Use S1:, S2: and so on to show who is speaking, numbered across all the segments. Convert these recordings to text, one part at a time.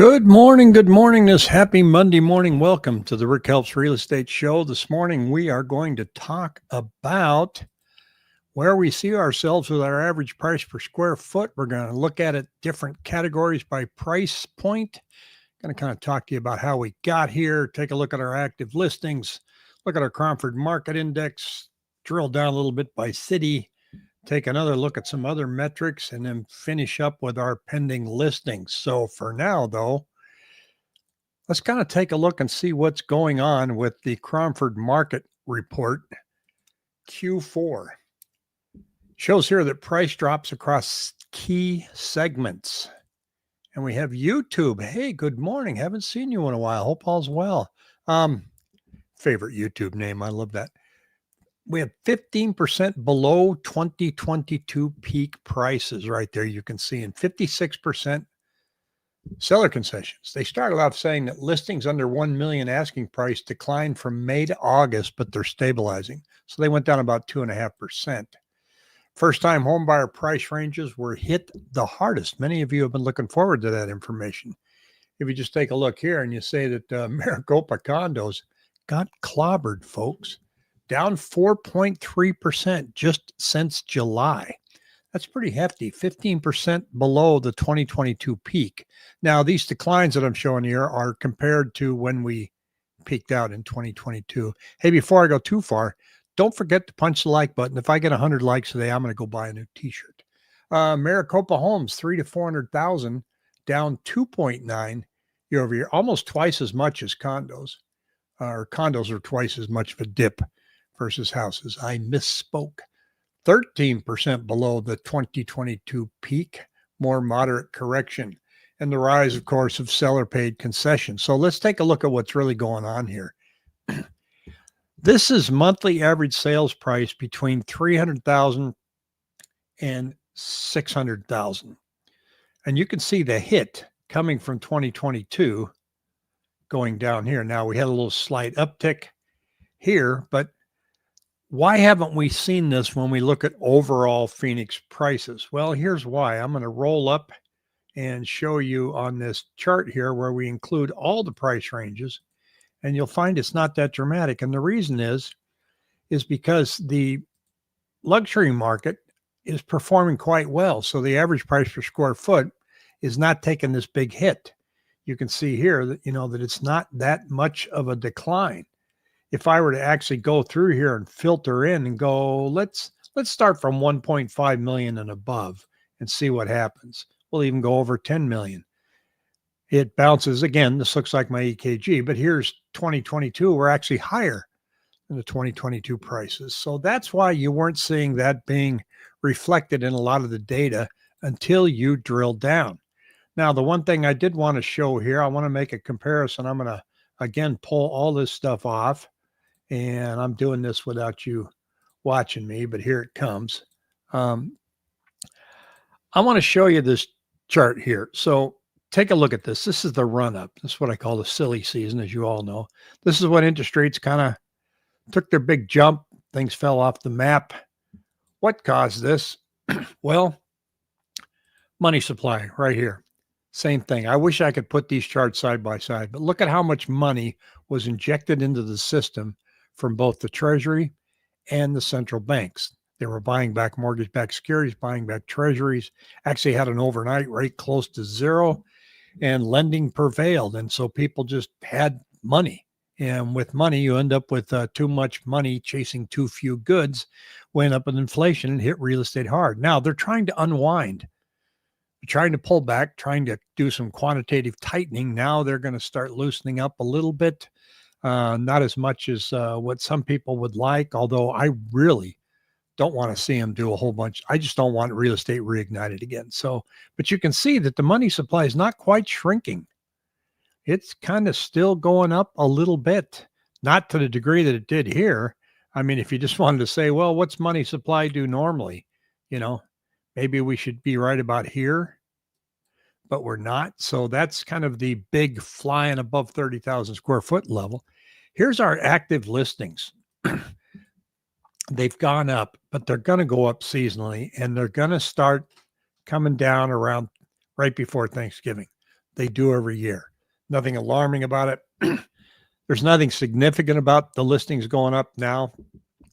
S1: Good morning. Good morning. This happy Monday morning. Welcome to the Rick Helps Real Estate Show. This morning, we are going to talk about where we see ourselves with our average price per square foot. We're going to look at it different categories by price point. Going to kind of talk to you about how we got here, take a look at our active listings, look at our Cromford Market Index, drill down a little bit by city, take another look at some other metrics, and then finish up with our pending listings. So for now, though, let's kind of take a look and see what's going on with the Cromford Market Report Q4. Shows here that price drops across key segments. And we have YouTube. Hey, good morning. Haven't seen you in a while. Hope all's well. Favorite YouTube name. I love that. We have 15% below 2022 peak prices right there. You can see, and 56% seller concessions. They started off saying that listings under 1 million asking price declined from May to August, but they're stabilizing. So they went down about 2.5%. First-time homebuyer price ranges were hit the hardest. Many of you have been looking forward to that information. If you just take a look here and you say that Maricopa condos got clobbered, folks, down 4.3% just since July. That's pretty hefty, 15% below the 2022 peak. Now, these declines that I'm showing here are compared to when we peaked out in 2022. Hey, before I go too far, don't forget to punch the like button. If I get 100 likes today, I'm going to go buy a new t-shirt. Maricopa homes, 300,000 to 400,000, down 2.9 year over year, almost twice as much as condos. Condos are twice as much of a dip versus houses. I misspoke. 13% below the 2022 peak, more moderate correction, and the rise, of course, of seller-paid concessions. So let's take a look at what's really going on here. This is monthly average sales price between 300,000 and 600,000. And you can see the hit coming from 2022 going down here. Now, we had a little slight uptick here, but why haven't we seen this when we look at overall Phoenix prices? Well, here's why. I'm going to roll up and show you on this chart here where we include all the price ranges, and you'll find it's not that dramatic. And the reason is because the luxury market is performing quite well. So the average price per square foot is not taking this big hit. You can see here that, that it's not that much of a decline. If I were to actually go through here and filter in and go, let's start from 1.5 million and above and see what happens. We'll even go over 10 million. It bounces again. This looks like my EKG, but here's 2022. We're actually higher than the 2022 prices. So that's why you weren't seeing that being reflected in a lot of the data until you drill down. Now, the one thing I did want to show here, I want to make a comparison. I'm going to, again, pull all this stuff off. And I'm doing this without you watching me, but here it comes. I want to show you this chart here. So take a look at this. This is the run up. This is what I call the silly season, as you all know. This is when interest rates kind of took their big jump. Things fell off the map. What caused this? Well, money supply right here. Same thing. I wish I could put these charts side by side, but look at how much money was injected into the system from both the Treasury and the central banks. They were buying back mortgage-backed securities, buying back treasuries, actually had an overnight rate close to zero, and lending prevailed. And so people just had money. And with money, you end up with too much money chasing too few goods, went up with inflation and hit real estate hard. Now, they're trying to unwind. They're trying to pull back, trying to do some quantitative tightening. Now they're going to start loosening up a little bit. Not as much as what some people would like, although I really don't want to see them do a whole bunch. I just don't want real estate reignited again. So, but you can see that the money supply is not quite shrinking. It's kind of still going up a little bit, not to the degree that it did here. I mean, if you just wanted to say, well, what's money supply do normally? Maybe we should be right about here, but we're not. So that's kind of the big flying above 30,000 square foot level. Here's our active listings. They've gone up, but they're going to go up seasonally, and they're going to start coming down around right before Thanksgiving. They do every year. Nothing alarming about it. There's nothing significant about the listings going up now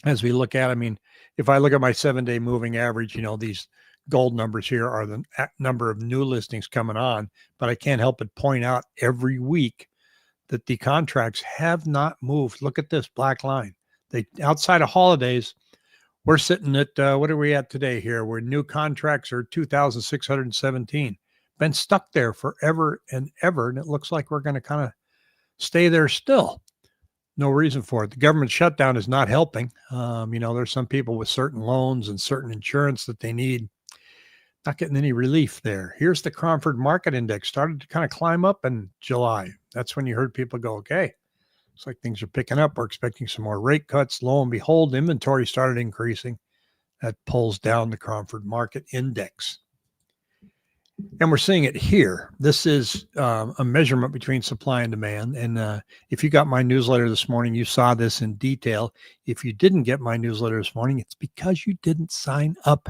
S1: as we look at. I mean, if I look at my 7-day moving average, these gold numbers here are the number of new listings coming on, but I can't help but point out every week that the contracts have not moved. Look at this black line. They, outside of holidays, we're sitting at, what are we at today here? Where new contracts are 2,617. Been stuck there forever and ever, and it looks like we're going to kind of stay there still. No reason for it. The government shutdown is not helping. There's some people with certain loans and certain insurance that they need, not getting any relief there. Here's the Cromford Market Index. Started to kind of climb up in July. That's when you heard people go, okay, looks like things are picking up. We're expecting some more rate cuts. Lo and behold, inventory started increasing. That pulls down the Cromford Market Index. And we're seeing it here. This is a measurement between supply and demand. And if you got my newsletter this morning, you saw this in detail. If you didn't get my newsletter this morning, it's because you didn't sign up.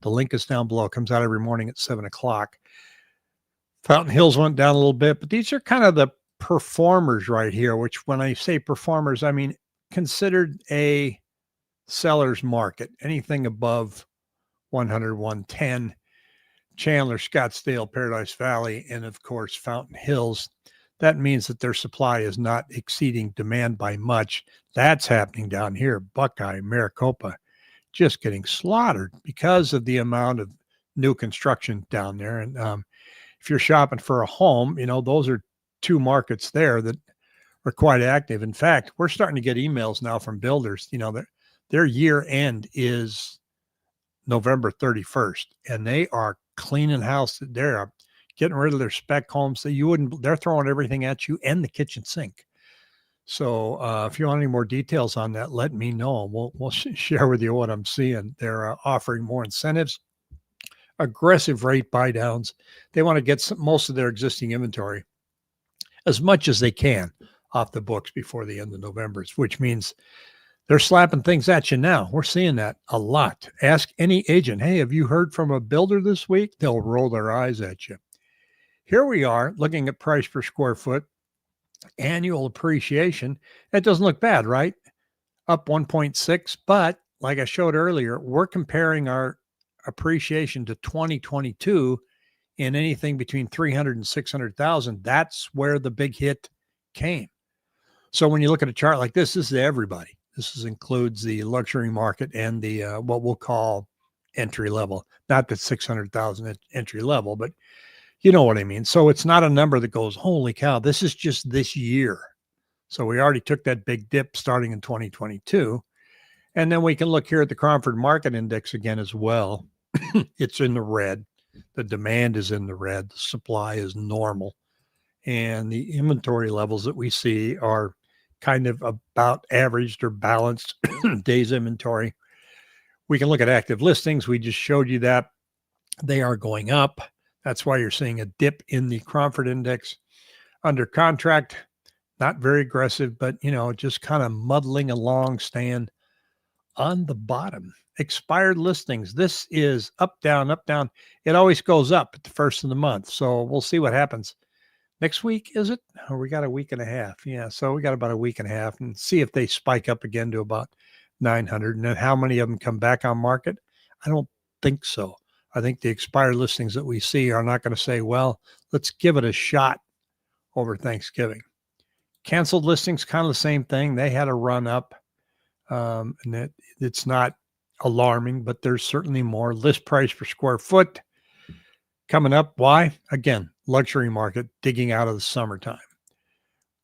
S1: The link is down below. It comes out every morning at 7 o'clock. Fountain Hills went down a little bit, but these are kind of the performers right here, which when I say performers, I mean considered a seller's market. Anything above 100, 110. Chandler, Scottsdale, Paradise Valley, and of course, Fountain Hills. That means that their supply is not exceeding demand by much. That's happening down here. Buckeye, Maricopa, just getting slaughtered because of the amount of new construction down there. And if you're shopping for a home, those are two markets there that are quite active. In fact, we're starting to get emails now from builders, that their year end is November 31st, and they are cleaning house. They're getting rid of their spec homes that you wouldn't, they're throwing everything at you and the kitchen sink. So if you want any more details on that, let me know. We'll share with you what I'm seeing. They're offering more incentives, aggressive rate buy downs. They want to get most of their existing inventory as much as they can off the books before the end of November, which means they're slapping things at you now. We're seeing that a lot. Ask any agent, hey, have you heard from a builder this week? They'll roll their eyes at you. Here we are looking at price per square foot, annual appreciation. That doesn't look bad, right? Up 1.6. But like I showed earlier, we're comparing our appreciation to 2022 in anything between 300 and 600,000. That's where the big hit came. So when you look at a chart like this is everybody. This includes the luxury market and the what we'll call entry level. Not the 600,000 entry level, but you know what I mean. So it's not a number that goes, holy cow, this is just this year. So we already took that big dip starting in 2022. And then we can look here at the Cromford Market Index again as well. It's in the red. The demand is in the red. The supply is normal. And the inventory levels that we see are kind of about averaged or balanced days inventory. We can look at active listings. We just showed you that they are going up. That's why you're seeing a dip in the Cromford Index. Under contract, not very aggressive, but just kind of muddling along, staying on the bottom. Expired listings. This is up, down, up, down. It always goes up at the first of the month. So we'll see what happens. Next week, is it? Or we got a week and a half. Yeah, so we got about a week and a half and see if they spike up again to about 900. And then how many of them come back on market? I don't think so. I think the expired listings that we see are not going to say, well, let's give it a shot over Thanksgiving. Canceled listings, kind of the same thing. They had a run up. And it's not alarming, but there's certainly more. List price per square foot coming up. Why? Again, luxury market digging out of the summertime.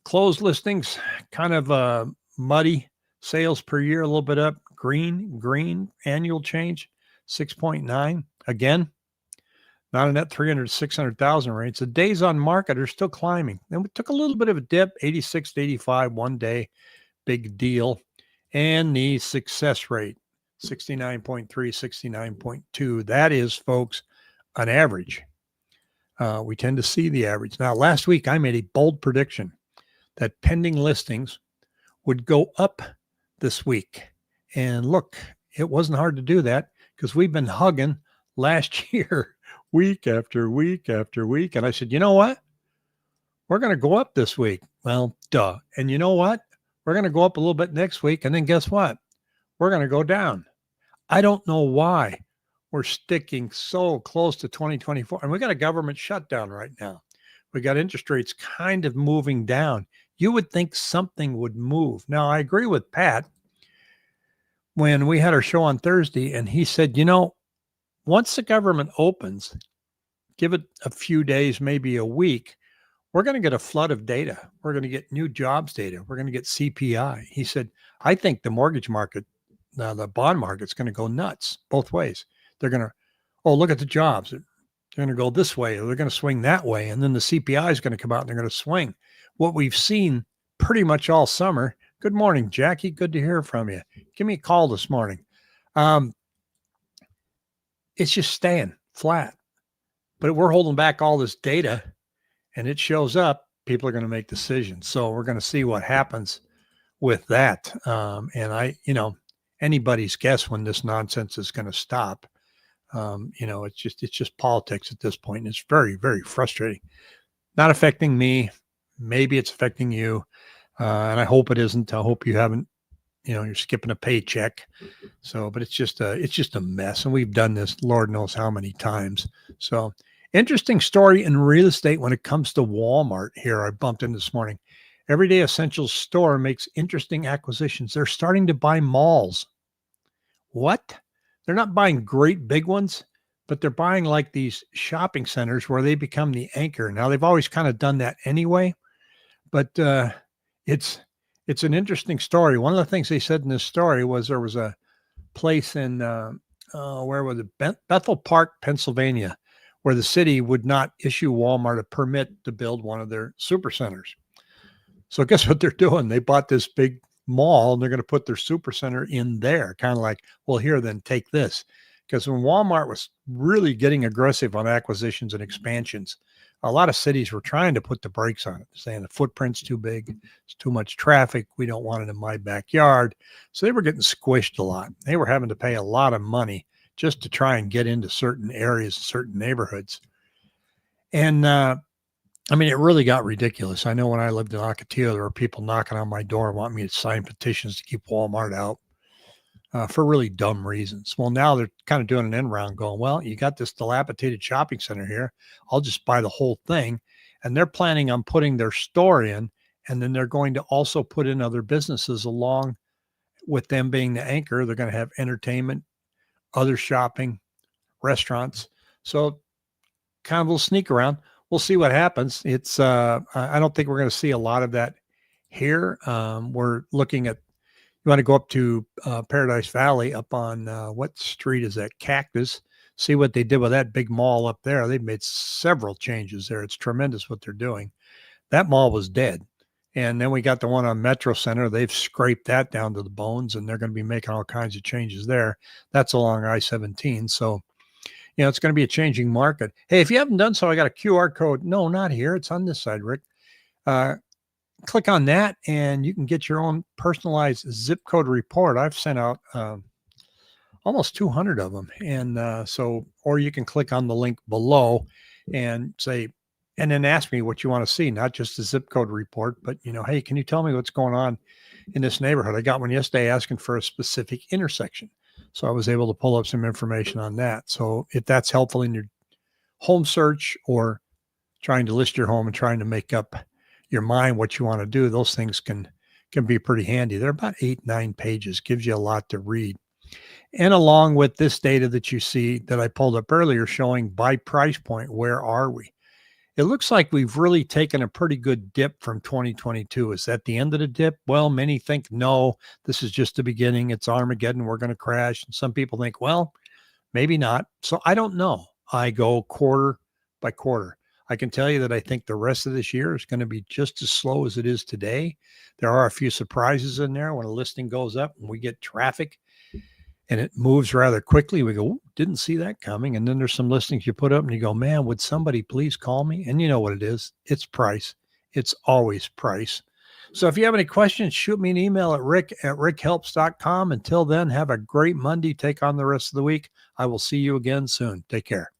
S1: Closed listings, kind of muddy. Sales per year, a little bit up. Green, annual change, 6.9. Again, not in that 300, 600,000 range. The days on market are still climbing. Then we took a little bit of a dip, 86 to 85 one day. Big deal. And the success rate, 69.3, 69.2. That is, folks, an average. We tend to see the average. Now, last week, I made a bold prediction that pending listings would go up this week. And look, it wasn't hard to do that because we've been hugging last year week after week after week. And I said, you know what? we're going to go up this week. Well, duh. And you know what? We're going to go up a little bit next week. And then guess what? We're going to go down. I don't know why we're sticking so close to 2024. And we got a government shutdown right now. We got interest rates kind of moving down. You would think something would move. Now, I agree with Pat when we had our show on Thursday, and he said, once the government opens, give it a few days, maybe a week, we're going to get a flood of data. We're going to get new jobs data. We're going to get CPI. He said, I think the mortgage market, the bond market's going to go nuts both ways. They're going to, look at the jobs. They're going to go this way, or they're going to swing that way. And then the CPI is going to come out and they're going to swing. What we've seen pretty much all summer. Good morning, Jackie. Good to hear from you. Give me a call this morning. It's just staying flat. But we're holding back all this data, and it shows up. People are going to make decisions. So we're going to see what happens with that. And anybody's guess when this nonsense is going to stop. It's just politics at this point. And it's very, very frustrating. Not affecting me. Maybe it's affecting you. And I hope it isn't. I hope you haven't, you're skipping a paycheck. So, but it's just a mess. And we've done this, Lord knows how many times. So interesting story in real estate when it comes to Walmart here. I bumped in this morning. Everyday Essentials store makes interesting acquisitions. They're starting to buy malls. What? They're not buying great big ones, but they're buying like these shopping centers where they become the anchor. Now, they've always kind of done that anyway, but it's an interesting story. One of the things they said in this story was there was a place in, where was it? Bethel Park, Pennsylvania, where the city would not issue Walmart a permit to build one of their supercenters. So guess what they're doing? They bought this big mall and they're going to put their supercenter in there. Kind of like, well, here, then take this. Because when Walmart was really getting aggressive on acquisitions and expansions, a lot of cities were trying to put the brakes on it, saying the footprint's too big, it's too much traffic, we don't want it in my backyard. So they were getting squished a lot. They were having to pay a lot of money just to try and get into certain areas, certain neighborhoods. And it really got ridiculous. I know when I lived in Ocotillo, there were people knocking on my door wanting me to sign petitions to keep Walmart out for really dumb reasons. Well, now they're kind of doing an end round going, well, you got this dilapidated shopping center here. I'll just buy the whole thing. And they're planning on putting their store in, and then they're going to also put in other businesses along with them being the anchor. They're going to have entertainment, other shopping, restaurants. So kind of a little sneak around. We'll see what happens. It's I don't think we're going to see a lot of that here. We're looking at, you want to go up to Paradise Valley up on what street is that? Cactus. See what they did with that big mall up there. They've made several changes there. It's tremendous what they're doing. That mall was dead. And then we got the one on Metro Center. They've scraped that down to the bones, and they're going to be making all kinds of changes there. That's along I-17. So, it's going to be a changing market. Hey, if you haven't done so, I got a QR code. No, not here. It's on this side, Rick. Click on that, and you can get your own personalized zip code report. I've sent out almost 200 of them. And or you can click on the link below and say, and then ask me what you want to see, not just the zip code report, but, hey, can you tell me what's going on in this neighborhood? I got one yesterday asking for a specific intersection. So I was able to pull up some information on that. So if that's helpful in your home search or trying to list your home and trying to make up your mind what you want to do, those things can be pretty handy. They're about 8-9 pages, gives you a lot to read. And along with this data that you see that I pulled up earlier showing by price point, where are we? It looks like we've really taken a pretty good dip from 2022. Is that the end of the dip? Well, many think, no, this is just the beginning. It's Armageddon. We're going to crash. And some people think, well, maybe not. So I don't know. I go quarter by quarter. I can tell you that I think the rest of this year is going to be just as slow as it is today. There are a few surprises in there when a listing goes up and we get traffic and it moves rather quickly. We go, didn't see that coming. And then there's some listings you put up and you go, man, would somebody please call me? And you know what it is. It's price. It's always price. So if you have any questions, shoot me an email at rick@rickhelps.com. Until then, have a great Monday. Take on the rest of the week. I will see you again soon. Take care.